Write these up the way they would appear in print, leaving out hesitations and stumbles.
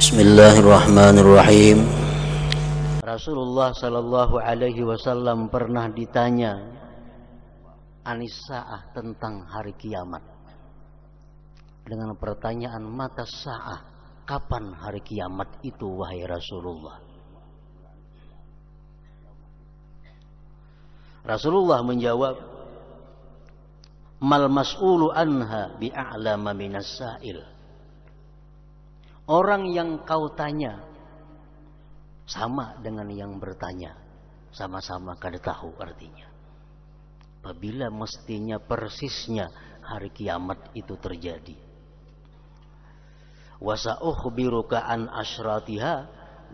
Bismillahirrahmanirrahim. Rasulullah Shallallahu Alaihi Wasallam pernah ditanya anis-sa'ah, tentang hari kiamat, dengan pertanyaan mata sa'ah, kapan hari kiamat itu wahai Rasulullah? Rasulullah menjawab, mal mas'ulu anha bi'a'lama minas sa'il. Orang yang kau tanya sama dengan yang bertanya, sama-sama kada tahu artinya. Apabila mestinya persisnya hari kiamat itu terjadi. Wa sa'ukhbiruka an asyratiha,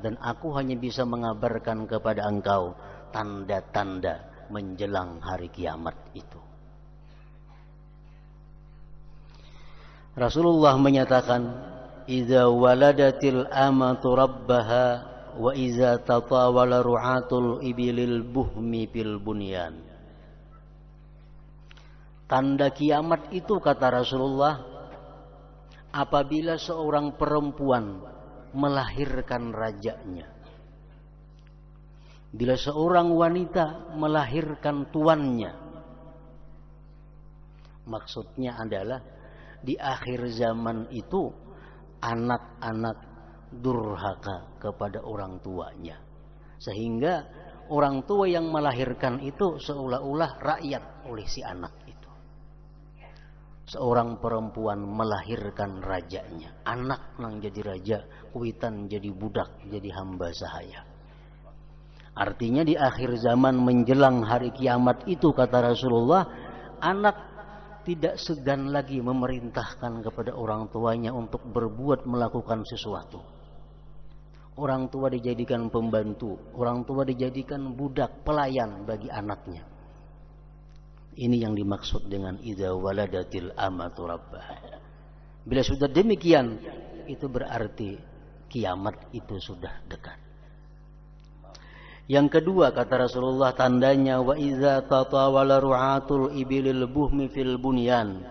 dan aku hanya bisa mengabarkan kepada engkau tanda-tanda menjelang hari kiamat itu. Rasulullah menyatakan, idza waladatil amatu rabbaha wa iza tatawala ru'atul ibilil buhmi fil bunyan. Tanda kiamat itu, kata Rasulullah, apabila seorang perempuan melahirkan rajanya, bila seorang wanita melahirkan tuannya. Maksudnya adalah di akhir zaman itu anak-anak durhaka kepada orang tuanya, sehingga orang tua yang melahirkan itu seolah-olah rakyat oleh si anak itu. Seorang perempuan melahirkan rajanya, anak nang jadi raja, kuitan jadi budak, jadi hamba sahaya. Artinya di akhir zaman menjelang hari kiamat itu, kata Rasulullah, anak tidak segan lagi memerintahkan kepada orang tuanya untuk berbuat, melakukan sesuatu. Orang tua dijadikan pembantu, orang tua dijadikan budak, pelayan bagi anaknya. Ini yang dimaksud dengan idza waladatil amatu rabbaha. Bila sudah demikian, itu berarti kiamat itu sudah dekat. Yang kedua, kata Rasulullah, tandanya wa iza tatawala ru'atul ibilil buhmi fil bunyan.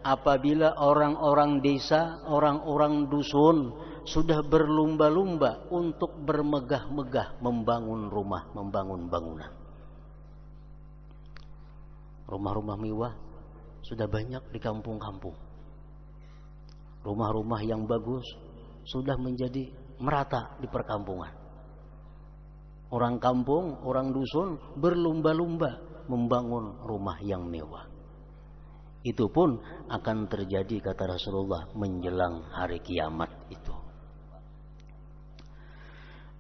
Apabila orang-orang desa, orang-orang dusun sudah berlumba-lumba untuk bermegah-megah membangun rumah, membangun bangunan. Rumah-rumah mewah sudah banyak di kampung-kampung. Rumah-rumah yang bagus sudah menjadi merata di perkampungan. Orang kampung, orang dusun berlumba-lumba membangun rumah yang mewah. Itu pun akan terjadi, kata Rasulullah, menjelang hari kiamat itu.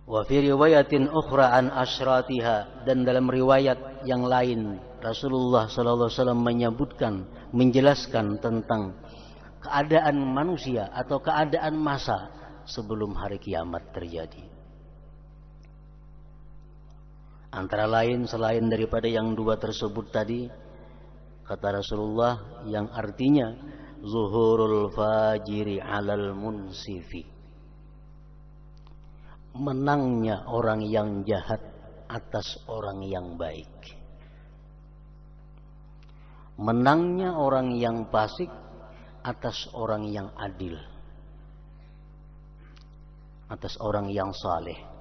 Wa fi riwayatin ukhra an asyratiha, dan dalam riwayat yang lain Rasulullah sallallahu alaihi wasallam menyebutkan, menjelaskan tentang keadaan manusia atau keadaan masa sebelum hari kiamat terjadi. Antara lain, selain daripada yang dua tersebut tadi, kata Rasulullah, yang artinya zuhurul fajiri alal munsifi, menangnya orang yang jahat atas orang yang baik, menangnya orang yang fasik atas orang yang adil, atas orang yang saleh,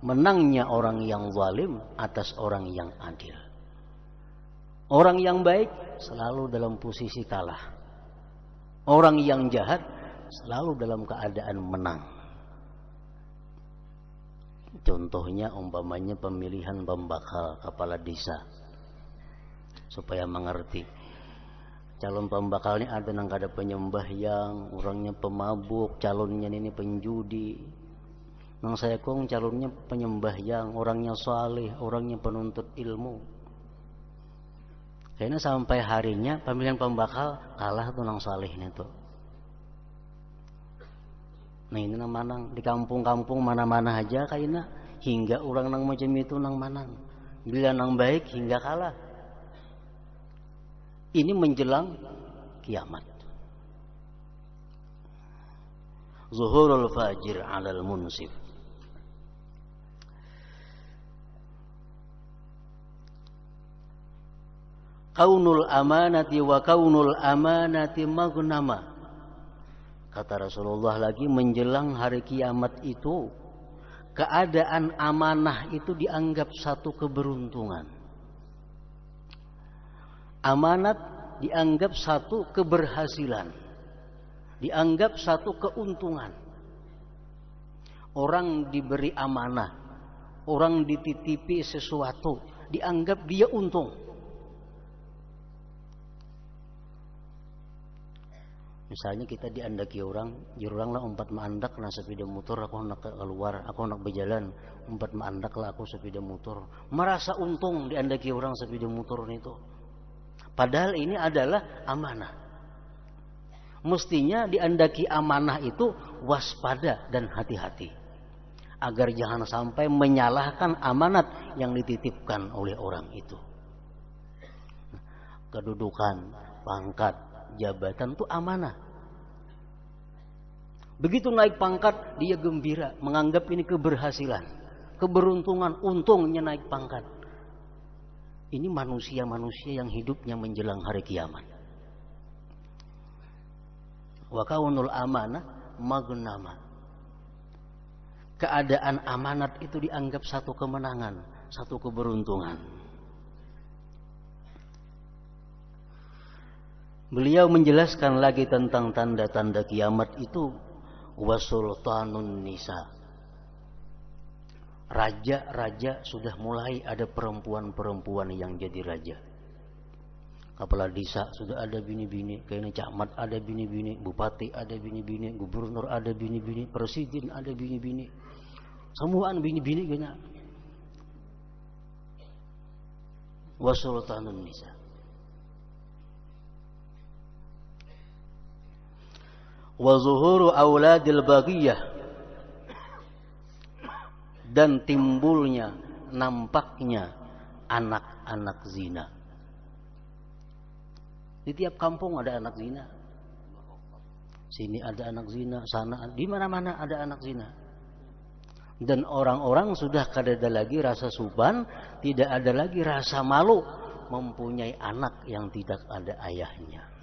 menangnya orang yang zalim atas orang yang adil. Orang yang baik selalu dalam posisi kalah, orang yang jahat selalu dalam keadaan menang. Contohnya umpamanya pemilihan pembakal kepala desa, supaya mengerti. Calon pembakalnya ada nang kada penyembah, yang orangnya pemabuk, calonnya ini penjudi. Nang saya kong calonnya penyembah, yang orangnya saleh, orangnya penuntut ilmu. Kayaknya sampai harinya pemilihan pembakal kalah tuh nang salehnya tuh. Nah ini nang manang di kampung-kampung mana-mana aja kayaknya, hingga orang nang macam itu nang manang. Bila nang baik hingga kalah. Ini menjelang kiamat. Zuhurul fajir alal munsif. Kaunul amanati wa kaunul amanati maghnama. Kata Rasulullah lagi, menjelang hari kiamat itu keadaan amanah itu dianggap satu keberuntungan. Amanat dianggap satu keberhasilan, dianggap satu keuntungan. Orang diberi amanah, orang dititipi sesuatu, dianggap dia untung. Misalnya kita diandaki orang, jurang lah umpat maandak na sepeda motor, aku nak keluar, aku nak berjalan, umpat maandak lah aku sepeda motor. Merasa untung diandaki orang sepeda motor itu. Padahal ini adalah amanah. Mestinya diandaki amanah itu waspada dan hati-hati, agar jangan sampai menyalahkan amanat yang dititipkan oleh orang itu. Kedudukan, pangkat, jabatan itu amanah. Begitu naik pangkat, dia gembira, menganggap ini keberhasilan, keberuntungan, untungnya naik pangkat. Ini manusia-manusia yang hidupnya menjelang hari kiamat. Wa kaunul amanah magnama. Keadaan amanat itu dianggap satu kemenangan, satu keberuntungan. Beliau menjelaskan lagi tentang tanda-tanda kiamat itu, wasultanun nisa. Raja-raja sudah mulai ada perempuan-perempuan yang jadi raja. Kepala desa sudah ada bini-bini, kayaknya camat ada bini-bini, bupati ada bini-bini, gubernur ada bini-bini, presiden ada bini-bini. Semuaan bini-bini kayaknya. Wasultanun nisa. Wa zuhuru auladil baghiyah, dan timbulnya, nampaknya anak-anak zina. Di tiap kampung ada anak zina. Sini ada anak zina, sana, di mana-mana ada anak zina. Dan orang-orang sudah kada ada lagi rasa suban, tidak ada lagi rasa malu mempunyai anak yang tidak ada ayahnya.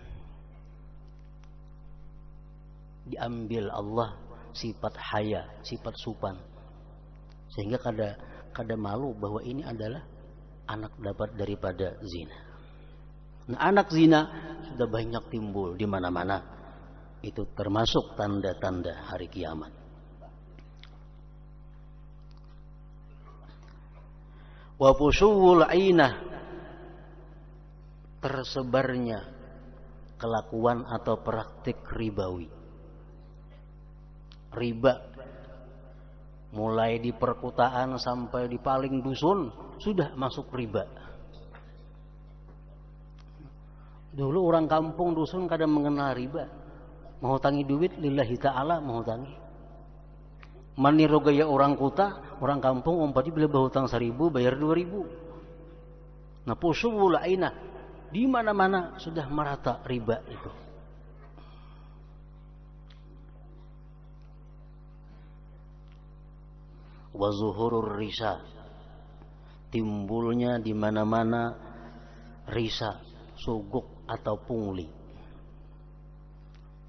Diambil Allah sifat haya, sifat supan, sehingga kada malu bahwa ini adalah anak dapat daripada zina. Nah, anak zina sudah banyak timbul di mana-mana. Itu termasuk tanda-tanda hari kiamat. Wa fushul ainah, tersebarnya kelakuan atau praktik ribawi. Riba mulai di perkotaan sampai di paling dusun sudah masuk riba. Dulu orang kampung dusun kadang mengenal riba, mau tangi duit lillahi ta'ala, mau tangi maniru gaya orang kota, orang kampung umpati bila bahutang 1.000 bayar 2.000. Nah, pusuwul aina, di mana-mana sudah merata riba itu. Wa zuhurur risa, timbulnya di mana-mana risa, suguk atau pungli.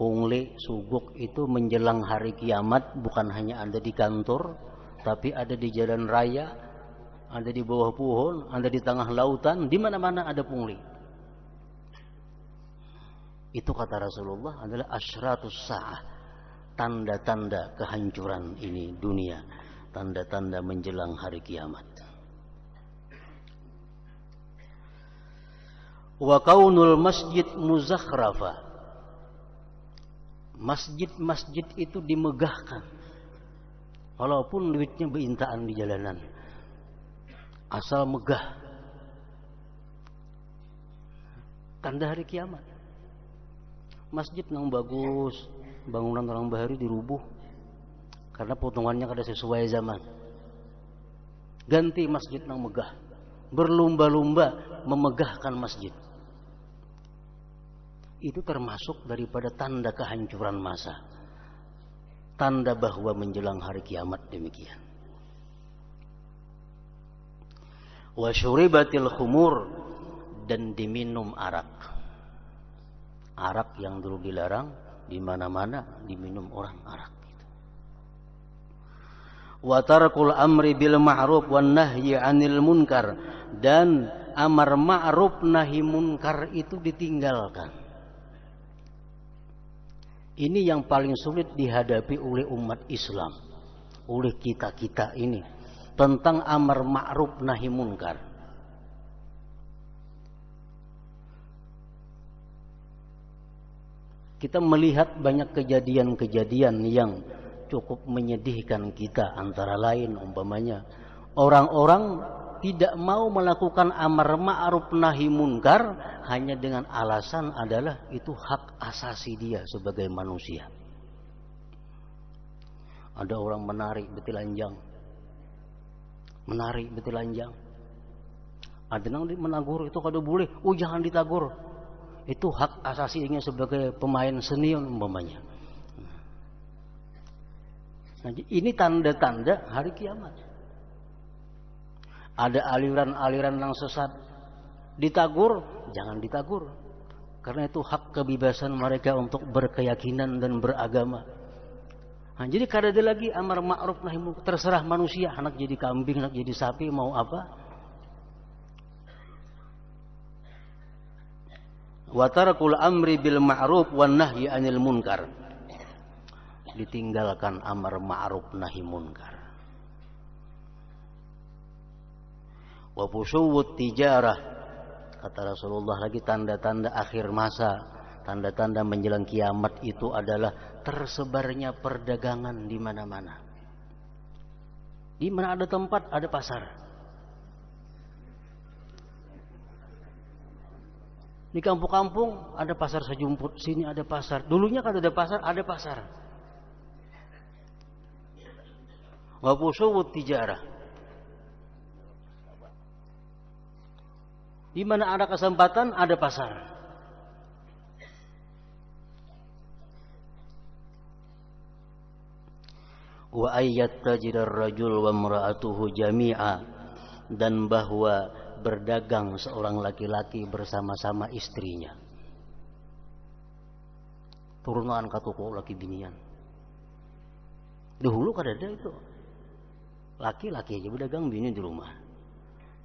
Pungli, suguk itu menjelang hari kiamat bukan hanya ada di kantor, tapi ada di jalan raya, ada di bawah pohon, ada di tengah lautan, di mana-mana ada pungli. Itu kata Rasulullah adalah asyratus sa'ah, tanda-tanda kehancuran ini dunia, tanda-tanda menjelang hari kiamat. Wa kaunul masjid muzakhrafa, masjid-masjid itu dimegahkan, walaupun duitnya beintaan di jalanan, asal megah. Tanda hari kiamat. Masjid yang bagus, bangunan orang bahari dirubuh karena potongannya kada sesuai zaman. Ganti masjid yang megah, berlumba-lumba memegahkan masjid. Itu termasuk daripada tanda kehancuran masa, tanda bahwa menjelang hari kiamat demikian. Wa syuribatil khumur, dan diminum arak. Arak yang dulu dilarang di mana-mana diminum orang arak. Wa tarkul amri bil ma'ruf wan nahyi 'anil munkar, dan amar ma'ruf nahi munkar itu ditinggalkan. Ini yang paling sulit dihadapi oleh umat Islam, oleh kita-kita ini, tentang amar ma'ruf nahi munkar. Kita melihat banyak kejadian-kejadian yang cukup menyedihkan kita, antara lain umpamanya orang-orang tidak mau melakukan amar ma'ruf nahi munkar hanya dengan alasan adalah itu hak asasi dia sebagai manusia. Ada orang menarik betilanjang, ada yang menagur itu kada boleh, oh jangan ditagur, itu hak asasinya sebagai pemain seni umpamanya. Nah, ini tanda-tanda hari kiamat. Ada aliran-aliran yang sesat, ditagur, jangan ditagur, karena itu hak kebebasan mereka untuk berkeyakinan dan beragama. Nah, jadi kada ada lagi amar ma'ruf nahi munkar, terserah manusia, anak jadi kambing, anak jadi sapi, mau apa. Wa tarakul amri bil ma'ruf wan nahyi 'anil munkar, ditinggalkan amar ma'ruf nahi munkar. Wa fusuwut tijarah, kata Rasulullah lagi, tanda-tanda akhir masa, tanda-tanda menjelang kiamat itu adalah tersebarnya perdagangan di mana-mana. Di mana ada tempat ada pasar. Di kampung-kampung ada pasar sejumput, sini ada pasar. Dulunya kan ada pasar, ada pasar. Wa fusuwut tijarah, di mana ada kesempatan ada pasar. Wa ayyatajir ar-rajul wa imra'atuhu jami'a, dan bahwa berdagang seorang laki-laki bersama-sama istrinya. Turunan katuko laki binian. Dahulu kada ada itu. Laki-laki aja berdagang, bini di rumah.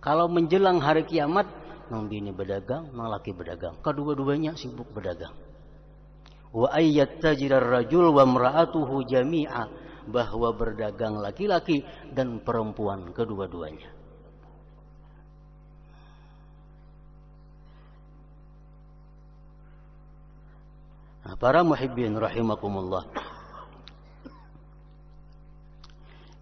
Kalau menjelang hari kiamat, nang bini berdagang, nang laki berdagang. Kedua-duanya sibuk berdagang. Wa ayyatajir ar-rajul wa imra'atuhu jami'a, bahwa berdagang laki-laki dan perempuan kedua-duanya. Nah, para muhibbin rahimakumullah,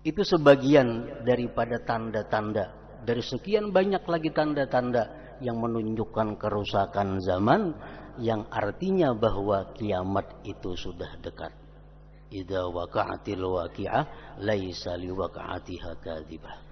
itu sebagian daripada tanda-tanda, dari sekian banyak lagi tanda-tanda yang menunjukkan kerusakan zaman, yang artinya bahwa kiamat itu sudah dekat. Idza waqa'atil waqi'ah laisa liwaqa'atiha kadzibah.